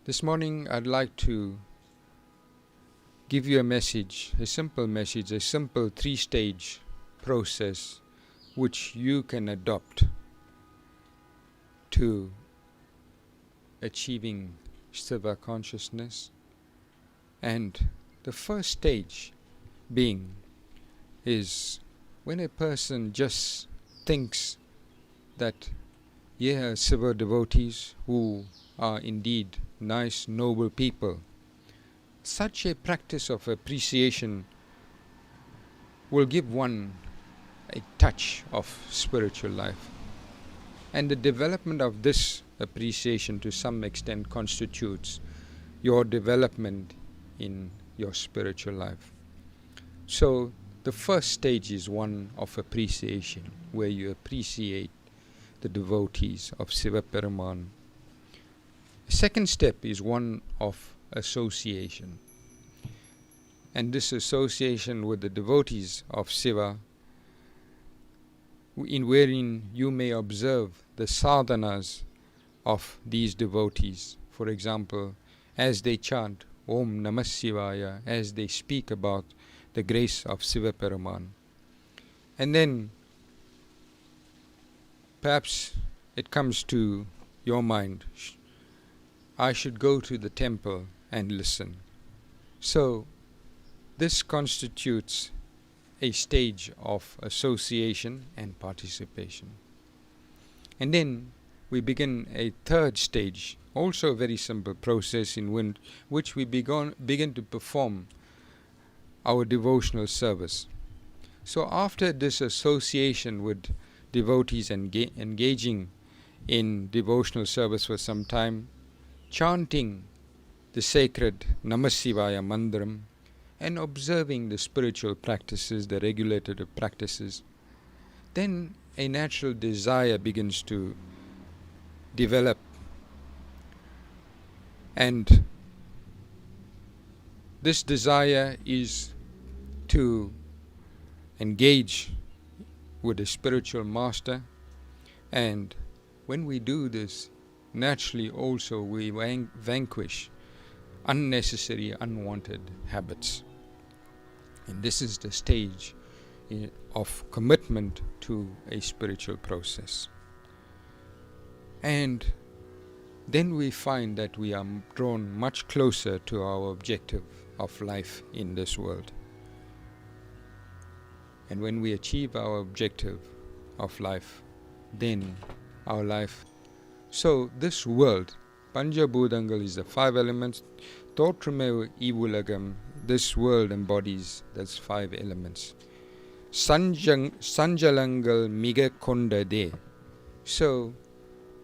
This morning I'd like to give you a message, a simple three-stage process which you can adopt to achieving Shiva consciousness. And the first stage being is when a person just thinks that Shiva devotees who are indeed nice, noble people. Such a practice of appreciation will give one a touch of spiritual life. And the development of this appreciation to some extent constitutes your development in your spiritual life. So the first stage is one of appreciation, where you appreciate the devotees of Shiva Peruman. The second step is one of association. And this association with the devotees of Shiva, in wherein you may observe the sadhanas of these devotees. For example, as they chant Om Namah Shivaya, as they speak about the grace of Shiva Peruman. And then perhaps it comes to your mind, I should go to the temple and listen. So this constitutes a stage of association and participation. And then we begin a third stage, also a very simple process in which we begin to perform our devotional service. So after this association with devotees engaging in devotional service for some time, chanting the sacred Namah Shivaya Mandaram and observing the spiritual practices, the regulative practices, then a natural desire begins to develop. And this desire is to engage with a spiritual master, and when we do this, naturally also we vanquish unnecessary, unwanted habits. And this is the stage of commitment to a spiritual process. And then we find that we are drawn much closer to our objective of life in this world. And when we achieve our objective of life, then our life. So this world, Panjabhudangal is the five elements. Thotrumeva Ivulagam, this world embodies those five elements. Sanjalangal Miga Kondade. So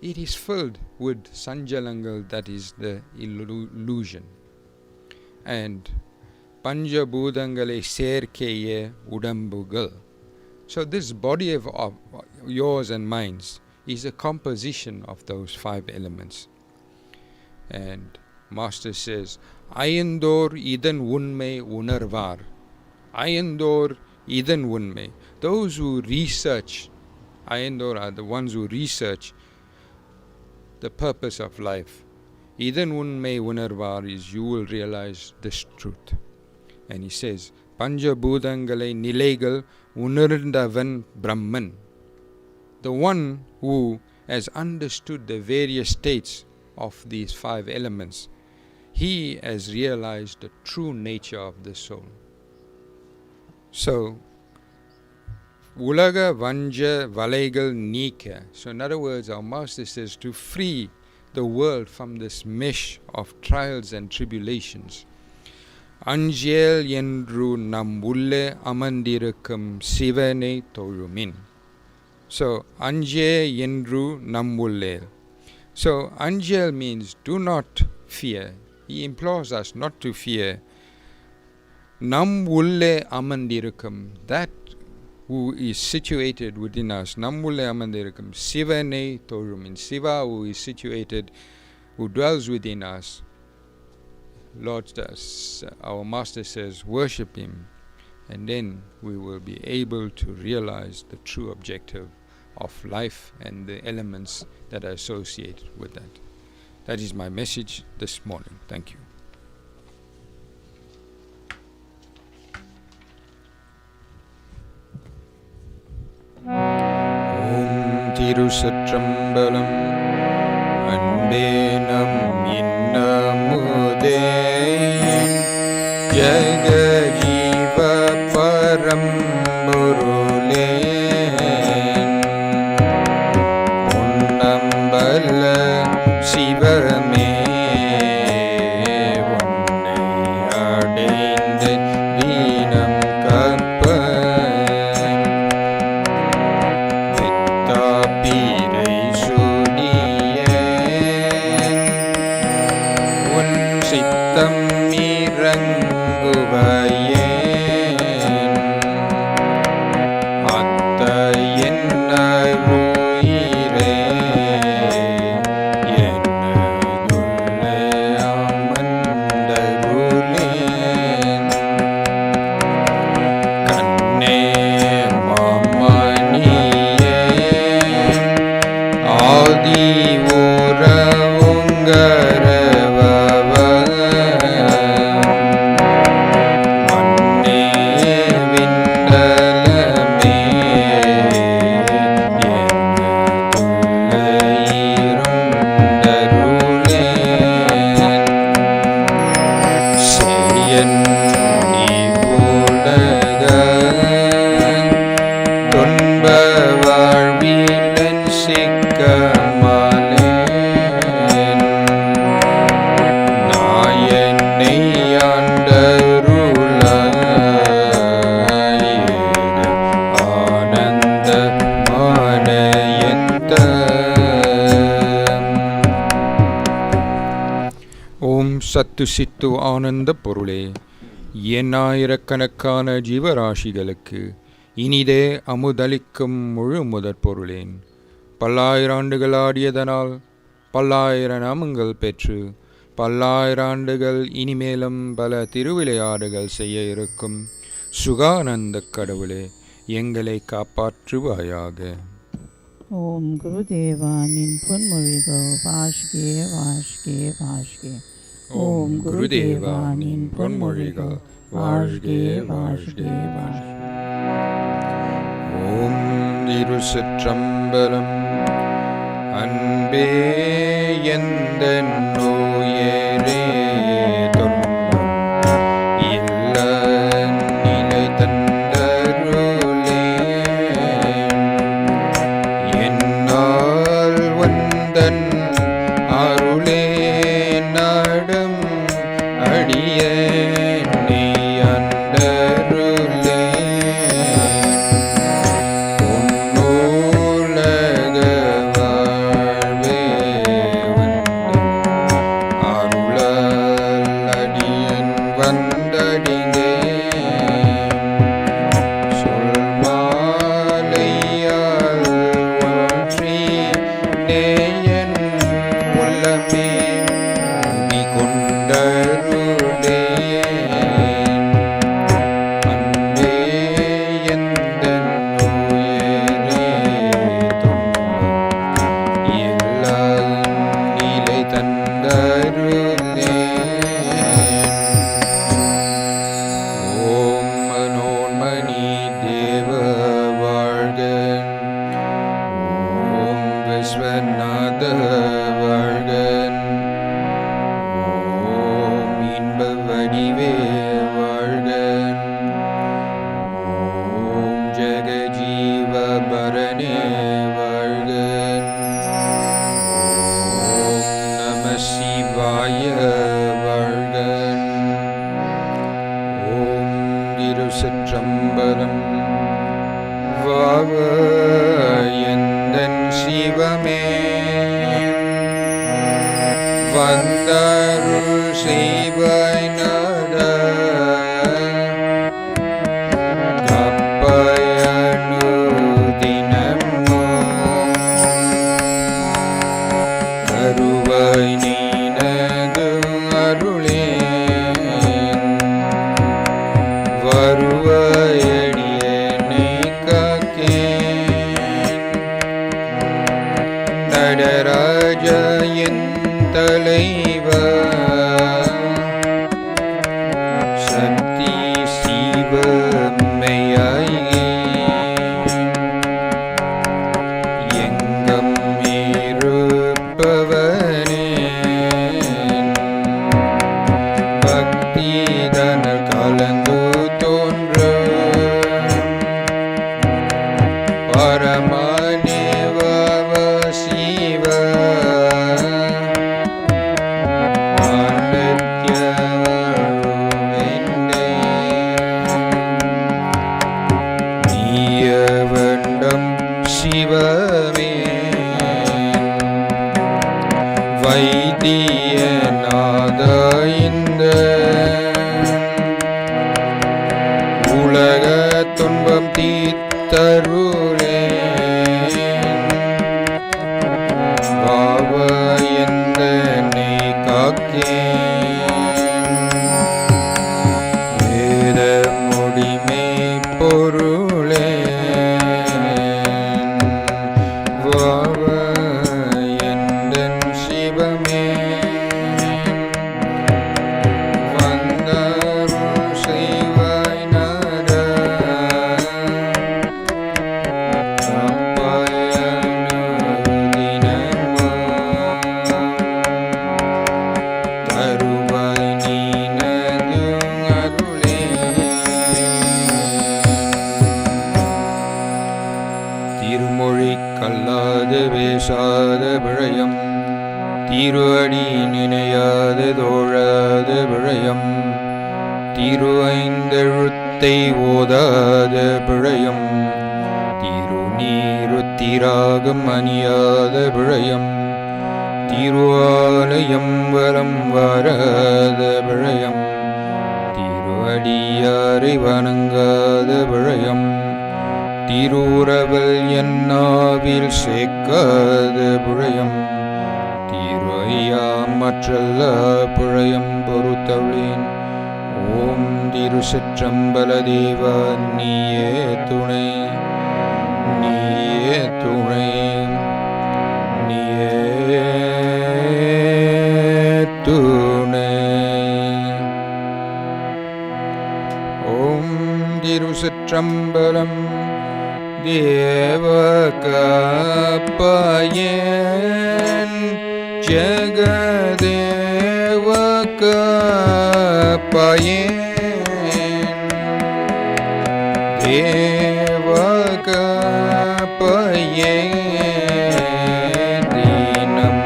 it is filled with Sanjalangal, that is the illusion. And Panjabhudangale Serkeye Udambugal. So this body of yours and mine's is a composition of those five elements. And Master says, Ayandor Idan Unme Unarvar. Ayandor Idan Unme. Those who research, Ayandor are the ones who research the purpose of life. Idan Unme Unarvar is you will realize this truth. And he says, Panjabhudangale Nilegal Unarndavan Brahman. The one who has understood the various states of these five elements, he has realized the true nature of the soul. So, Ulaga Vanja Valaigal Nika. So in other words, our Master says to free the world from this mesh of trials and tribulations. Anjel Yendru Nambulle Amandirukam Sivane Torumin. So, Anje Yendru Nambulle. So, Anjel means do not fear. He implores us not to fear. Nambulle Amandirukam, that who is situated within us. Nambulle Amandirukam Sivane Torumin. Shiva who is situated, who dwells within us. Lord, our Master says, worship Him, and then we will be able to realize the true objective of life and the elements that are associated with that. That is my message this morning. Thank you. Om Tirusatrambalam Ande Nam Innamude Jagajiva Paramburule Unnambala Sivame Unnai Adeinde Deenam Kappa Vittapirai Suniye Un Sittam Iranguvayen Atta Ennaruire Ennadulle Amandarulen Kanne Mamaniye Adi Uravungarava Manne Vindalame Ennadulle Seyen Ivudagan துன்ப வாழ்விலன் சிக்கமாலேன் நாயனை ஆண்டருளாய் ஆனந்த மானயந்த ஓம் சத்து சித்து ஆனந்த பொருளே எண்ணாயிரக்கணக்கான ஜீவராசிகளுக்கு இனிதே அமுதளிக்கும் முழு முதற் பொருளேன் பல்லாயிராண்டுகள் ஆடியதனால் பல்லாயிர நாமங்கள் பெற்று பல்லாயிராண்டுகள் இனிமேலும் பல திருவிளையாடுகள் செய்ய இருக்கும் சுகானந்த கடவுளே எங்களை காப்பாற்றுவாயாக. ஓம் குருதேவா நின் பொன்மொழிகோ வாஷ்கே வாஷ்கே வாஷ்கே. ஓம் குருதேவா நின் பொன்மொழிகள் வாழ்கே வாழ்கே வாழ்கே. ஓம் திருச்சிற்றம்பலம். அன்பே எந்தன் நோயரே துன்பம் இல்ல நிலை தந்தருளே என்னால் வந்தன் அருளே நடம் அடிய நீ அண்டருளே உன்னூலக வாழ்வே வந்தன் அருளால் அடியன் வந்தடிந்தேன் சொல் மாலையால் ஒன்றி நேயன் உள்ளமே நீ கொண்டருளே அன்பே எந்தன் நோயரே துன்பம் இல்லா நிலை தந்தருளே. ஓம் மனோன்மணி தேவ வாழ்க. ஓம் விஸ்வநாத வாழ்க. ஓம் இன்ப வடிவே வாழ்க. ஓம் ஜெகஜீவ பரணே வாழ்க. ஓம் நம சிவாய வாழ்க. ஓம் திருச்சிற்றம்பலம். வாவ எந்தன் சிவமே வந்தருள் செய்வாய் நாதா கப்பயனு தினமோ கருவாய் நீனது அருளே வருவாயடியனை காக்கேன் நடராஜ என் தல நீயவண்டம் சிவமே வைத்தியநாத இந்த உலக துன்பம் தீர்த்தருளே பாவ எந்தனை காக்கே வேத முடிமை பொருளே வாவ எந்தன் சிவமே வந்தருள் செய்வாய் நாத தருவாய் நீனது அருளே திருமொழி கல்லாத பேசாத விழயம் திரு அடி நினையாத தோழாத விழயம் திரு ஐந்தெழுத்தை ஓதாத பிழையம் திரு நீரு திராகம் அணியாத பிழையம் திரு ஆலயம் வலம் வராத பிழையம் திரு அடியாரை வணங்காத பிழையம் திருவுறவல் என்னாவில் சேர்க்காத பிழையம் திரு ஐயா மற்றல்ல பிழையம் பொறுத்தவளேன். ஓம் திருச்சிற்றம்பல தேவா நீயே துணை நீயே துணை நீயே துணை. ஓம் திருச்சிற்றம்பலம் தேவகாப்பாயன் ஜெகதேவகாப்பாயன் தேவகாப்பாயன் தீனம்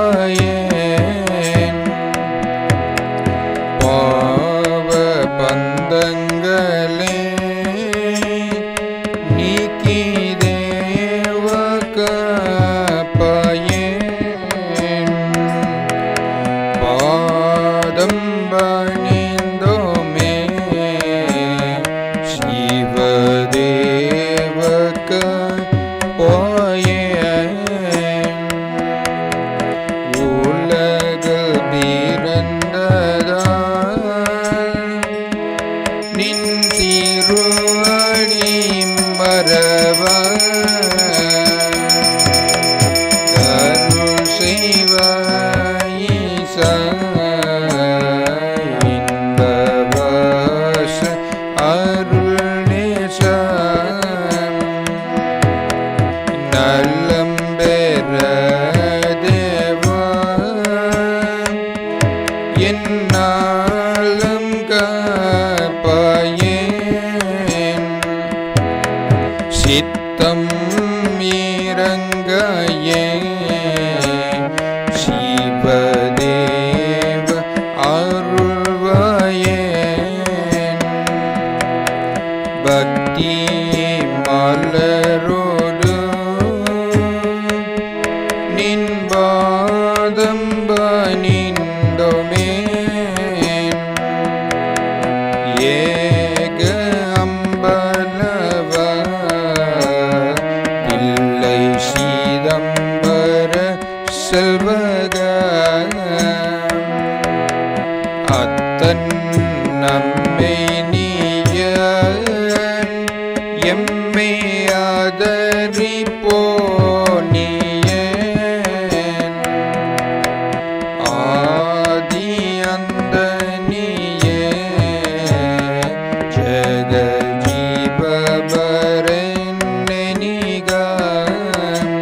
தேவகாப்பாயன் பாவ பந்தங்களே நீக்கி தேவகாப்பாயன் பாதம் பணிந்தோமே சிவதேவகாப்பாயன் உலகில் பிறந்ததால் நின் திருவடி மறவா அருள் செய்வாய் ஈசா இன்பவாச அருள் நேசா நலம் பெற தேவா என்னாலும் காப்பாயேன் சித்தம் இறங்காயே சிவதேவ அருள்வாயேன் பக்தி மலரோடு நின் பாதம் பணிந்தோமே ஏக அம்பலவா பிள்ளை சீதம்பர செல்வக அத்தன் நம்மை நீயன் எம்மை ஆதரிப்போ நீயன் ஆதி அந்த நீயே ஜெகஜீவபரன் நிகான்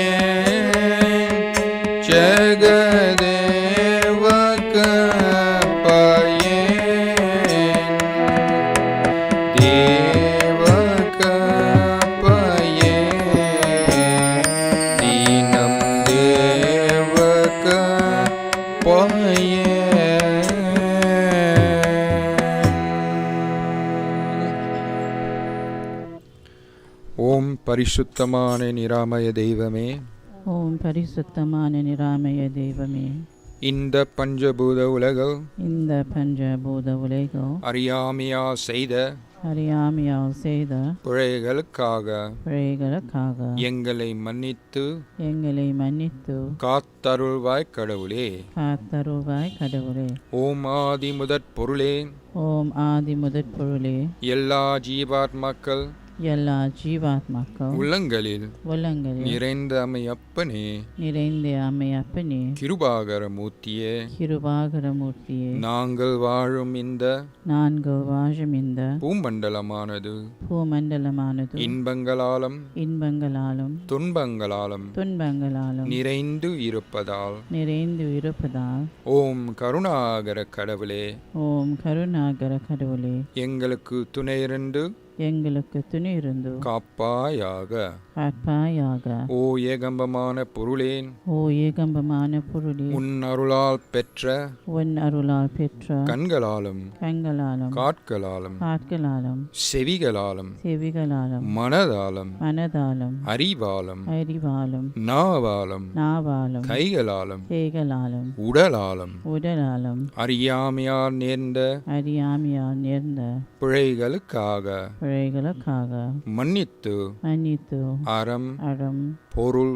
தேவகாப்பாயன் ஜெக ஓம் பரிசுத்தமான நிராமய தெய்வமே, ஓம் பரிசுத்தமான நிராமய தெய்வமே, இந்த பஞ்சபூத உலகில் இந்த பஞ்சபூத உலகில் அறியாமையால் செய்த அறியாமையால் செய்த பிழைகளுக்காக பிழைகளுக்காக எங்களை மன்னித்து காத்தருள்வாய் கடவுளே. காத்தருள்வாய் கடவுளே. ஓம் ஆதி முதற் பொருளே, ஓம் ஆதி முதற் பொருளே, எல்லா ஜீவாத்மாக்கள் எல்லா ஜீவாத்மாக்கள் உள்ளங்களில் நிறைந்த அம்மையப்பனே, நிறைந்த அம்மையப்பனே, கிருபாகர மூர்த்தியே, கிருபாகரமூர்த்தியே, நாங்கள் வாழும் இந்த பூமண்டலமானது இன்பங்களாலும் துன்பங்களாலும் நிறைந்து இருப்பதால் ஓம் கருணாகர கடவுளே, ஓம் கருணாகர கடவுளே, எங்களுக்கு துணையிருந்து காப்பாயாக. ஓ ஏகம்பமான பொருளேன், உன் அருளால் பெற்ற கண்களாலும் காட்களாலும் செவிகளாலும் மனதாலும் அறிவாலும் நாவாலும் கைகளாலும் உடலாலும் அறியாமையால் நேர்ந்த பிழைகளுக்காக மன்னித்து அறம் பொருள்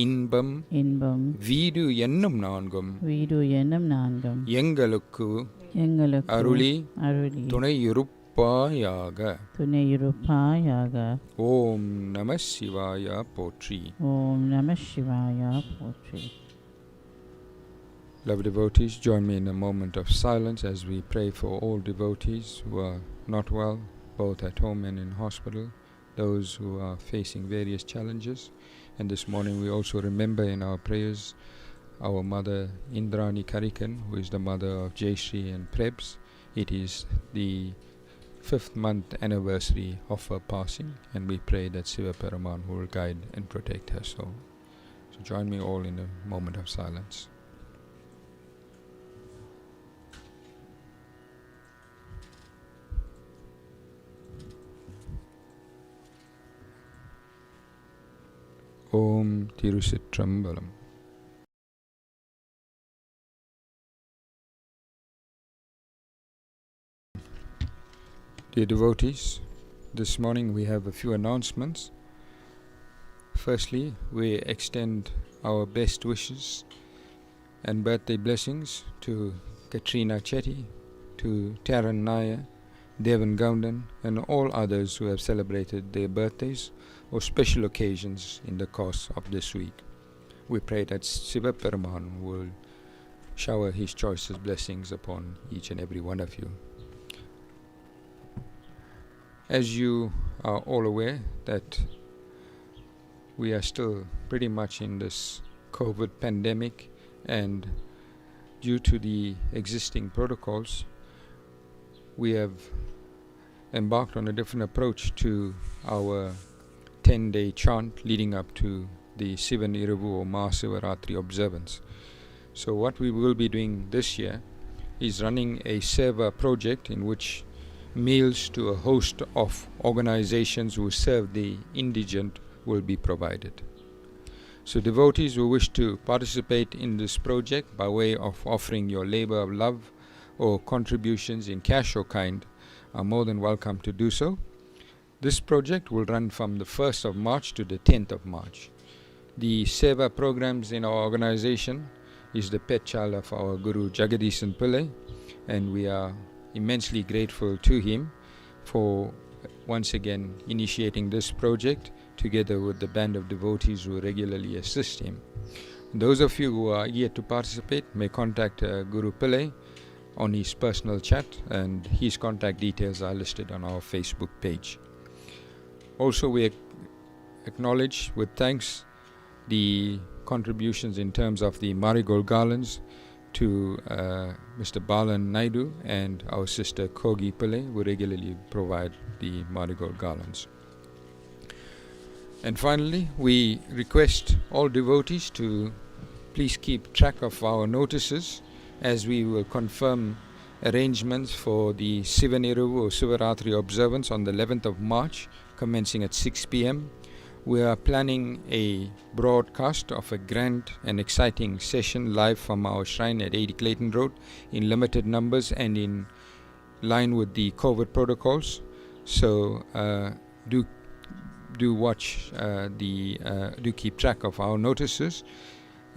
இன்பம் வீடு என்னும் நான்கும் எங்களுக்கு அருளி துணையிருப்பாயாக. ஓம் நம சிவாய போற்றி. ஓம் நம சிவாய போற்றி. Loved devotees, join me in a moment of silence as we pray for all devotees who are not well, both at home and in hospital, those who are facing various challenges. And this morning we also remember in our prayers our mother Indrani Karikan, who is the mother of Jayashree and Prebs. It is the 5th month anniversary of her passing, and we pray that Siva Paraman will guide and protect her soul. So join me all in a moment of silence. Om Tirusitrambalam. Dear devotees, this morning we have a few announcements. Firstly, we extend our best wishes and birthday blessings to Katrina Chetty, to Taran Nair, Devan Gaundan, and all others who have celebrated their birthdays or special occasions in the course of this week. We pray that Siva Paraman will shower his choicest blessings upon each and every one of you. As you are all aware that we are still pretty much in this COVID pandemic, and due to the existing protocols, we have embarked on a different approach to our 10-day chant leading up to the Sivan Iravu or Mahasivaratri observance. So what we will be doing this year is running a Seva project in which meals to a host of organizations who serve the indigent will be provided. So devotees who wish to participate in this project by way of offering your labor of love or contributions in cash or kind are more than welcome to do so. This project will run from the 1st of March to the 10th of March. The Seva programs in our organization is the pet child of our Guru Jagadisan Pillai, and we are immensely grateful to him for once again initiating this project together with the band of devotees who regularly assist him. Those of you who are yet to participate may contact Guru Pillai on his personal chat, and his contact details are listed on our Facebook page. Also, we acknowledge with thanks the contributions in terms of the marigold garlands to Mr. Balan Naidu and our sister Kogi Pillai, who regularly provide the marigold garlands. And finally, we request all devotees to please keep track of our notices, as we will confirm arrangements for the Sivaniravu or Sivaratri observance on the 11th of March commencing at 6 p.m. We are planning a broadcast of a grand and exciting session live from our shrine at 80 Clayton Road in limited numbers and in line with the COVID protocols. So do watch do keep track of our notices.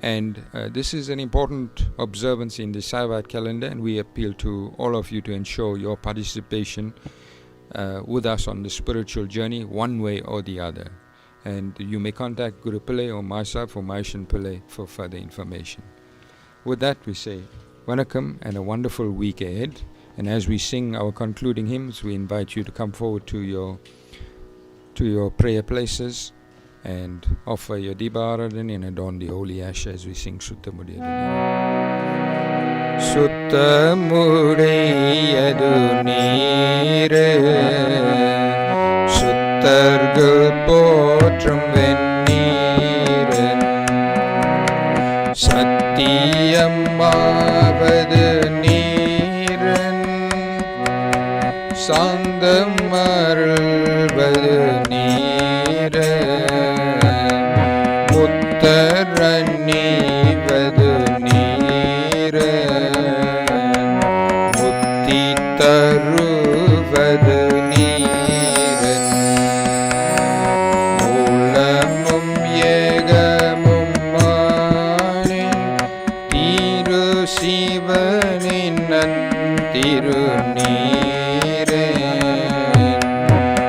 And this is an important observance in the Saivite calendar, and we appeal to all of you to ensure your participation with us on the spiritual journey, one way or the other. And you may contact Guru Pillai or myself or Maishan Pillai for further information. With that, we say Vanakkam and a wonderful week ahead. And as we sing our concluding hymns, we invite you to come forward to your prayer places and offer your Deeparadhana and adorn the holy ash as we sing Sutta Mudiyadu. Sutta Mudiyadu Neere Suttargal Potrum Venneeren Sattiyamavadu Neeren Sandam Arulvadu Neeren Muttarannivadu Neeren Mutti Taruvadu Neeren Moolamum Yegamum Maanin Thiru Sivanin Thiru Neeren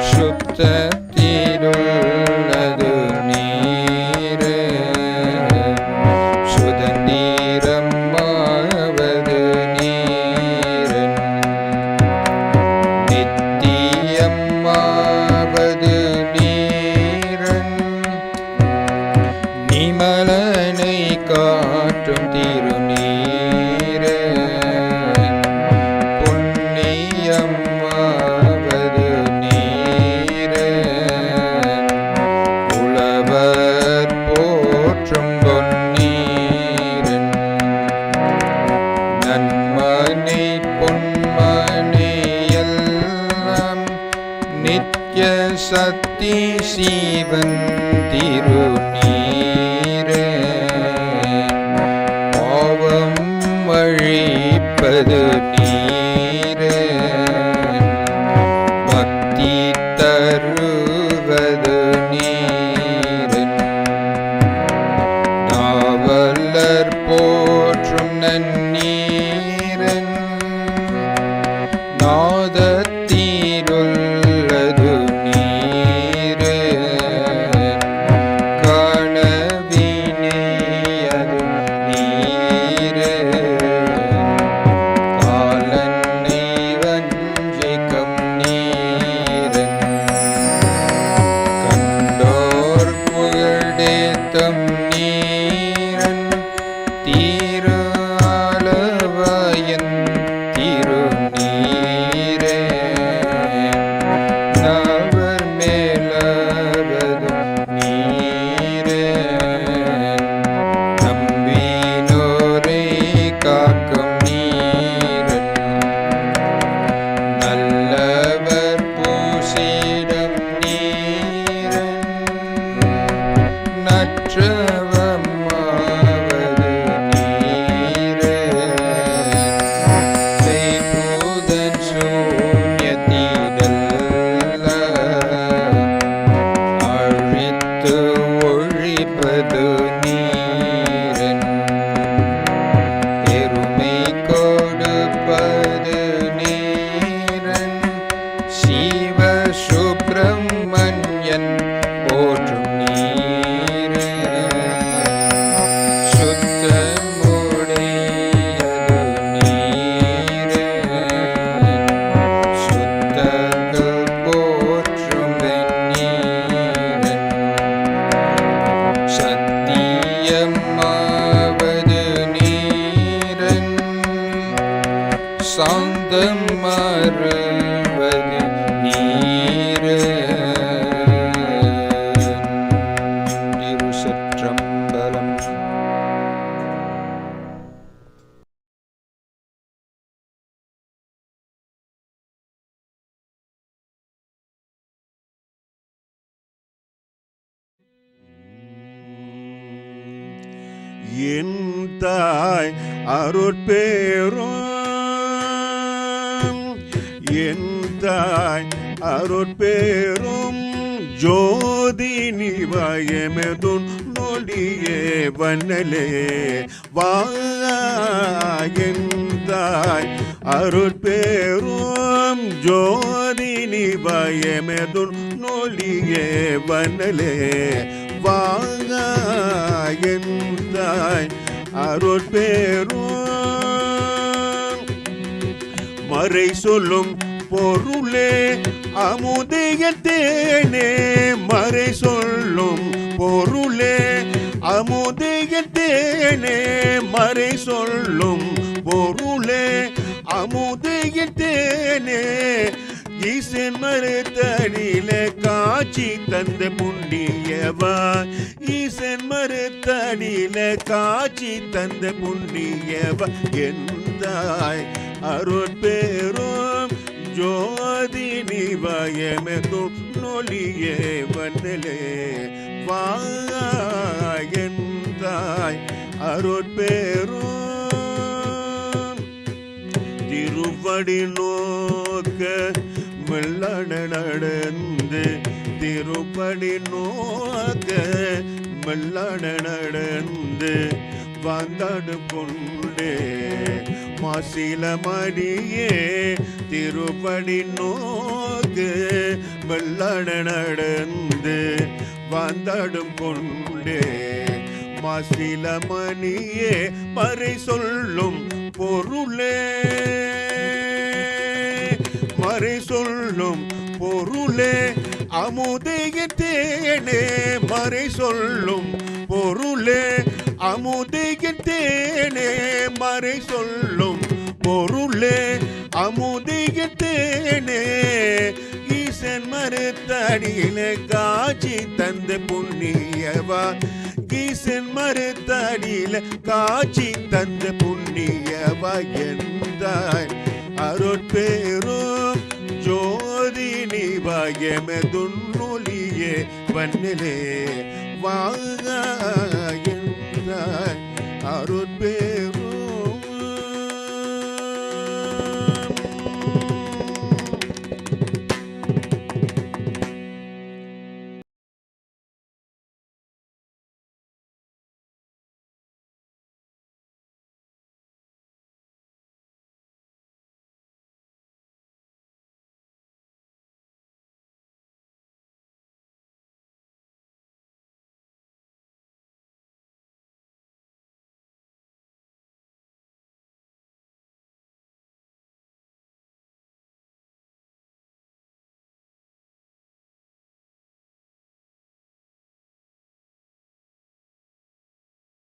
Shuttathiruladu Neeren Sudhandiramavadu Neeren Nittiyamavadu Neeren Nimalanai kaatrum Thiruneeren Punniyamavadu Neeren Ulavar potrum Ponneeren Nanmane Ponmane Yellam Nitya Sati Sivan Thiruneeren Pavam Azhipadu Neeren Bhakti Taruvadu Neeren Navalar Potrum Nanneeren Nadathirulladu Neeren Kanavineyadu Neeren Kalannai Vanjikam Neeren Kandor Pugadetham Neeren Thiru Alavayan Thiru Neeren Navar Melavadu Neeren Nambinore Kakkam Neeren Nallavar Poosidam Neeren Natravamavadu Neeren Theipudan Sunyatidalla Azhittu Olipadu Neeren Perumai Kodupadu Neeren Siva Subramanian Potrum Neeren Sutta Mudiyadu Neeren Suttargal Potrum Venneeren Sattiyamavadu Neeren Sandam Arulvadu Neeren என் தாய் அருட்பேரும் என் தாய் அருட்பேரும் ஜோதி நிவாயமெதுன் நொடியே வண்ணலே வாயந்தாய் அருட்பேரும் ஜோதி நிவாயமெதுன் நொடியே வண்ணலே வாயந்தாய் அருட்பேரும் மறை சொல்லும் பொருளே அமுதயத்தேனே மறை சொல்லும் பொருளே அமுதயத்தேனே மறை சொல்லும் பொருளே அமுதயத்தேனே ஈசன் மறுத்தடியில காட்சி தந்த புண்ணியவா ஈசன் மறுத்தடியில காட்சி தந்த புண்ணியவா எந்தாய் அருட்பேரும் ஜோதி நிவாயமெதும் நொலியே வண்ணலே வாயந்தாய் அருட்பேரும் திருவடி நோக்க மெல்லட நடந்து திருப்படி நோக்க மெல்லட நடந்து வந்தாடு கொண்டே மாசில மடியே திருப்படி நோக்கு மெல்லட நடந்து வந்தாடும் கொண்டே மாசில மணியே மறை சொல்லும் பொருளே மறை சொல்லும் பொருளே அமுதயத்தேனே மறை சொல்லும் பொருளே அமுதயத்தேனே மறை சொல்லும் பொருளே அமுதயத்தேனே ஈசன் மறுத்தடியில காட்சி தந்த புண்ணியவா ஈசன் மறுத்தடியில காட்சி தந்த புண்ணியவா எந்தாய் அருட்பேரும் ஜோதி நிவாயமெதுன்னொலியே வண்ணலே வாயந்தாய் அருட்பே